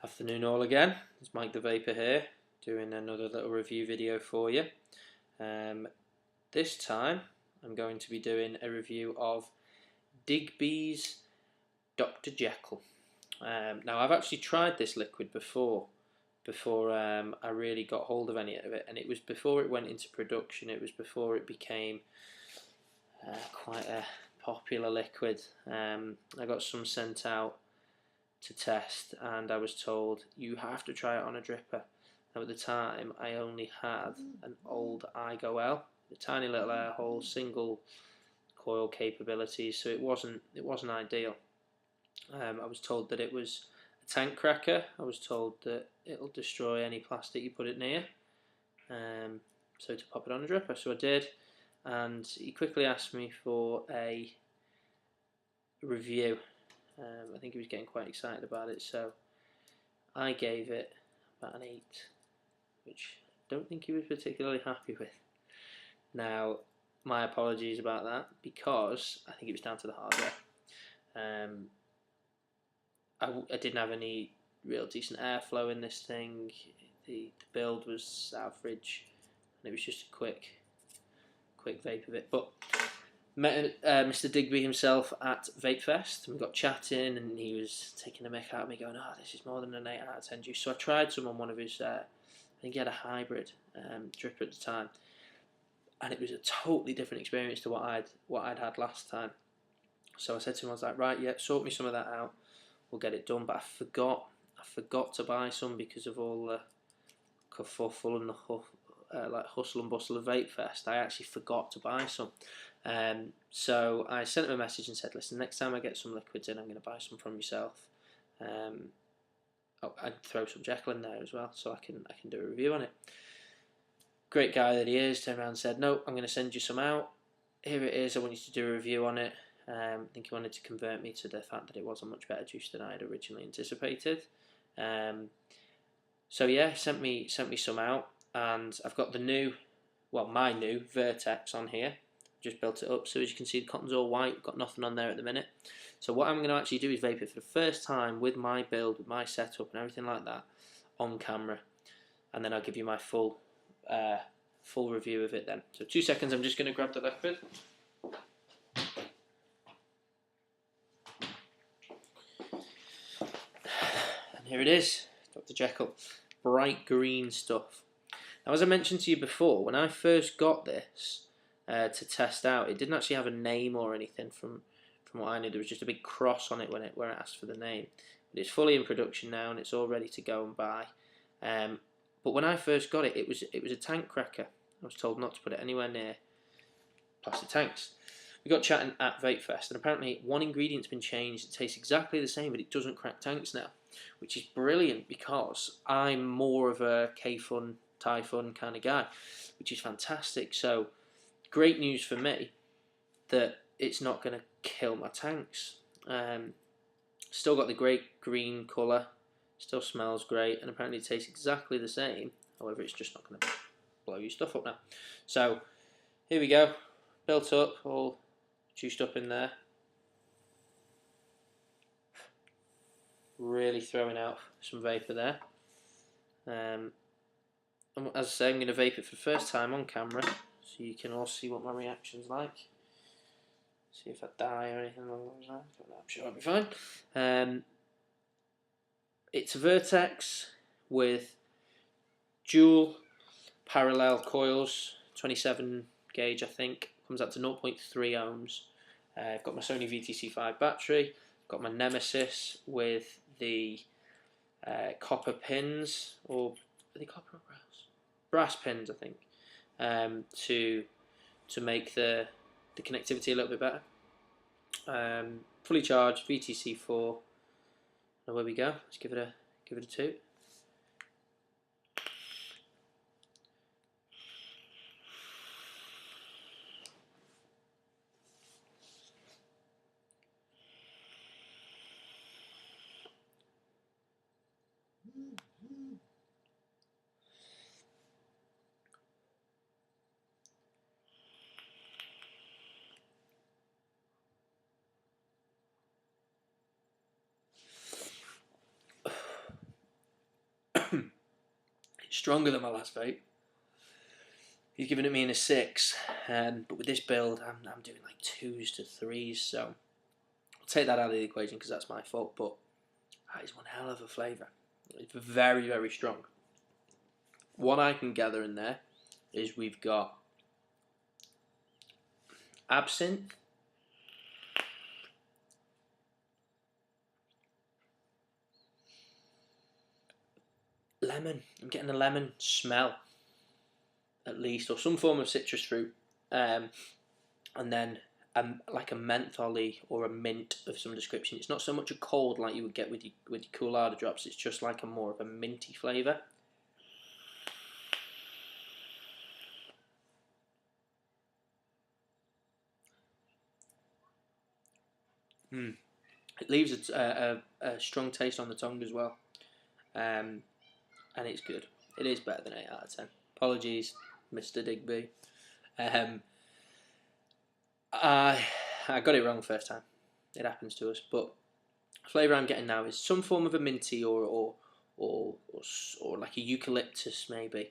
Afternoon all again, it's Mike the Vapor here, doing another little review video for you. This time I'm going to be doing a review of Digbys Dr. Jekyll. Now I've actually tried this liquid before I really got hold of any of it, and it was before it went into production. It was before it became quite a popular liquid. I got some sent out to test, and I was told you have to try it on a dripper. Now at the time I only had an old IGOL, a tiny little air hole, single coil capabilities, so it wasn't ideal. I was told that it was a tank cracker. I was told that it'll destroy any plastic you put it near, so to pop it on a dripper. So I did, and he quickly asked me for a review. I think he was getting quite excited about it, so I gave it about an 8, which I don't think he was particularly happy with. Now, my apologies about that, because I think it was down to the hardware. I didn't have any real decent airflow in this thing. The build was average, and it was just a quick vape of it. But met Mr. Digby himself at Vape Fest, and we got chatting, and he was taking a mick out of me, going, "Oh, this is more than an 8 out of 10 juice." So I tried some on one of his, I think he had a hybrid dripper at the time, and it was a totally different experience to what I'd had last time. So I said to him, I was like, "Right, yeah, sort me some of that out. We'll get it done." But I forgot to buy some because of all the kerfuffle and the like hustle and bustle of Vape Fest. I actually forgot to buy some. So I sent him a message and said, "Listen, next time I get some liquids in, I'm going to buy some from yourself. I'd throw some Jekyll in there as well, so I can do a review on it." Great guy that he is, turned around and said, "No, I'm going to send you some out. Here it is. I want you to do a review on it." I think he wanted to convert me to the fact that it was a much better juice than I had originally anticipated. So yeah, sent me some out, and I've got my new Vertex on here. Just built it up, so as you can see, the cotton's all white. Got nothing on there at the minute. So what I'm going to actually do is vape it for the first time with my build, with my setup and everything like that, on camera, and then I'll give you my full review of it then. So 2 seconds, I'm just going to grab the liquid. And here it is, Dr. Jekyll, bright green stuff. Now, as I mentioned to you before, when I first got this to test out, it didn't actually have a name or anything. From what I knew, there was just a big cross on it where it asked for the name. But it's fully in production now, and it's all ready to go and buy. But when I first got it, it was a tank cracker. I was told not to put it anywhere near plastic tanks. We got chatting at Vape Fest, and apparently one ingredient's been changed. It tastes exactly the same, but it doesn't crack tanks now, which is brilliant because I'm more of a K-Fun, Typhon kind of guy, which is fantastic. So great news for me that it's not going to kill my tanks. Still got the great green colour, still smells great, and apparently it tastes exactly the same. However, it's just not going to blow your stuff up now. So here we go, built up, all juiced up in there. Really throwing out some vapour there. And as I say, I'm going to vape it for the first time on camera, so you can all see what my reaction's like. See if I die or anything along those lines, but I'm sure I'll be fine. It's a Vertex with dual parallel coils, 27 gauge I think, comes out to 0.3 ohms. I've got my Sony VTC5 battery, got my Nemesis with the copper pins, or are they copper or brass? Brass pins, I think, to make the connectivity a little bit better. Fully charged VTC4. Now where we go? Let's give it a toot. stronger than my last vape. He's giving it me in a 6, but with this build, I'm doing like 2s to 3s, so I'll take that out of the equation because that's my fault, but that is one hell of a flavour. It's very, very strong. What I can gather in there is we've got absinthe, lemon. I'm getting a lemon smell, at least, or some form of citrus fruit, and then like a mentholy or a mint of some description. It's not so much a cold like you would get with your Coolada drops. It's just like a more of a minty flavour. It leaves a strong taste on the tongue as well, and it's good. It is better than 8 out of 10. Apologies, Mr. Digby. I got it wrong first time. It happens to us, but the flavour I'm getting now is some form of a minty or like a eucalyptus maybe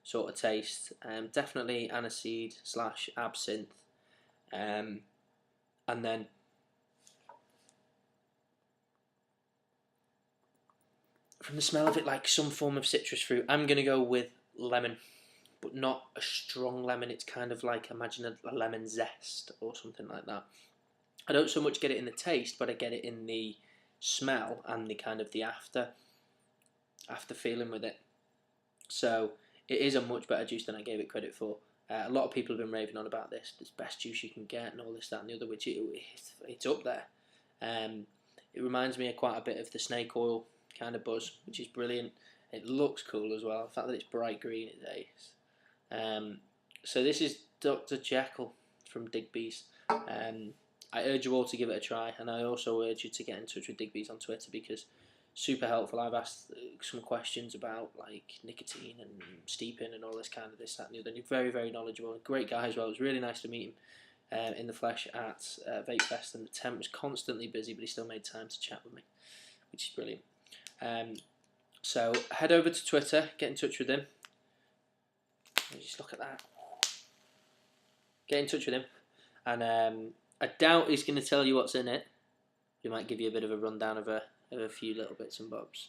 sort of taste. Definitely aniseed / absinthe, and then from the smell of it, like some form of citrus fruit. I'm gonna go with lemon, but not a strong lemon. It's kind of like, imagine a lemon zest or something like that. I don't so much get it in the taste, but I get it in the smell and the kind of the after feeling with it. So it is a much better juice than I gave it credit for. A lot of people have been raving on about this. This best juice you can get and all this, that and the other, which it's up there. It reminds me of quite a bit of the snake oil kind of buzz, which is brilliant. It looks cool as well. The fact that it's bright green is ace. So this is Dr. Jekyll from Digbys. I urge you all to give it a try, and I also urge you to get in touch with Digbys on Twitter because super helpful. I've asked some questions about like nicotine and steeping and all this kind of this, that and the other. And he's very, very knowledgeable. Great guy as well. It was really nice to meet him in the flesh at Vape Fest, and the tent was constantly busy, but he still made time to chat with me, which is brilliant. So head over to Twitter, get in touch with him. Just look at that. Get in touch with him, and I doubt he's going to tell you what's in it. He might give you a bit of a rundown of a few little bits and bobs.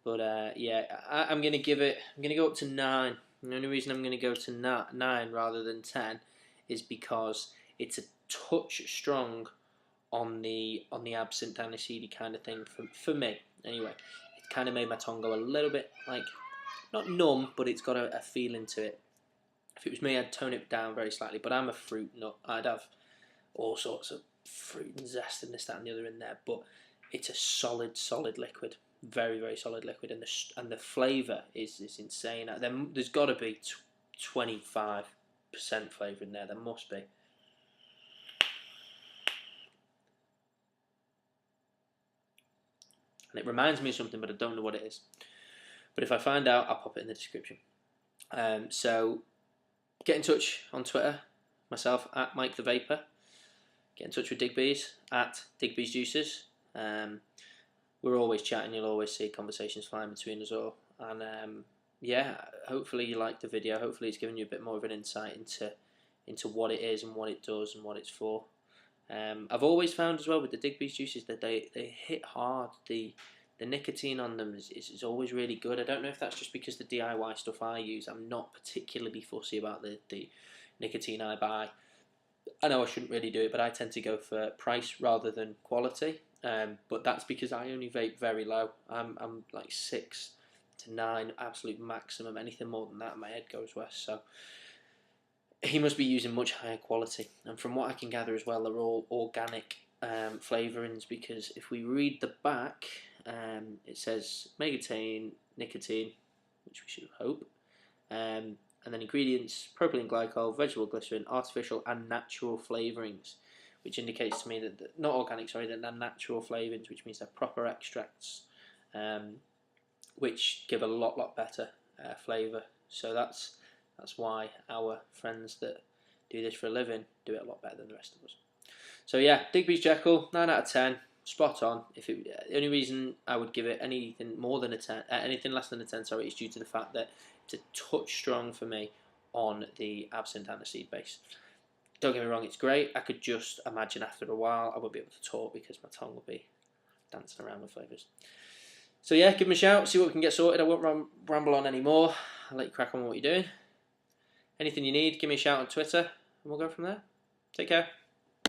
But yeah, I'm going to give it. I'm going to go up to 9. And the only reason I'm going to go to 9 rather than 10 is because it's a touch strong on the absinthe aniseed kind of thing for me. Anyway, it kind of made my tongue go a little bit like not numb, but it's got a feeling to it. If it was me, I'd tone it down very slightly. But I'm a fruit nut. I'd have all sorts of fruit and zest and this, that, and the other in there. But it's a solid liquid, very, very solid liquid, and the flavour is insane. There's got to be 25% flavour in there. There must be. And it reminds me of something, but I don't know what it is. But if I find out, I'll pop it in the description. So get in touch on Twitter, myself at Mike the Vapor. Get in touch with Digbys at Digbys Juices. We're always chatting. You'll always see conversations flying between us all. And yeah, hopefully you liked the video. Hopefully it's given you a bit more of an insight into what it is and what it does and what it's for. I've always found as well with the Digbys juices that they hit hard. The nicotine on them is always really good. I don't know if that's just because the DIY stuff I use, I'm not particularly fussy about the nicotine I buy. I know I shouldn't really do it, but I tend to go for price rather than quality. But that's because I only vape very low. I'm like 6 to 9, absolute maximum. Anything more than that, my head goes west. So he must be using much higher quality. And from what I can gather as well, they're all organic flavourings, because if we read the back, it says may contain nicotine, which we should hope. And then ingredients: propylene glycol, vegetable glycerin, artificial and natural flavourings, which indicates to me that not organic, sorry, that they're natural flavourings, which means they're proper extracts, which give a lot better flavour. So that's why our friends that do this for a living do it a lot better than the rest of us. So yeah, Digbys Jekyll, 9 out of 10. spot on. The only reason I would give it anything more than a 10, anything less than a 10, sorry, is due to the fact that it's a touch strong for me on the absinthe and the seed base. Don't get me wrong, it's great. I could just imagine after a while I won't be able to talk because my tongue will be dancing around with flavours. So yeah, give them a shout, see what we can get sorted. I won't ramble on anymore. I'll let you crack on with what you're doing. Anything you need, give me a shout on Twitter, and we'll go from there. Take care.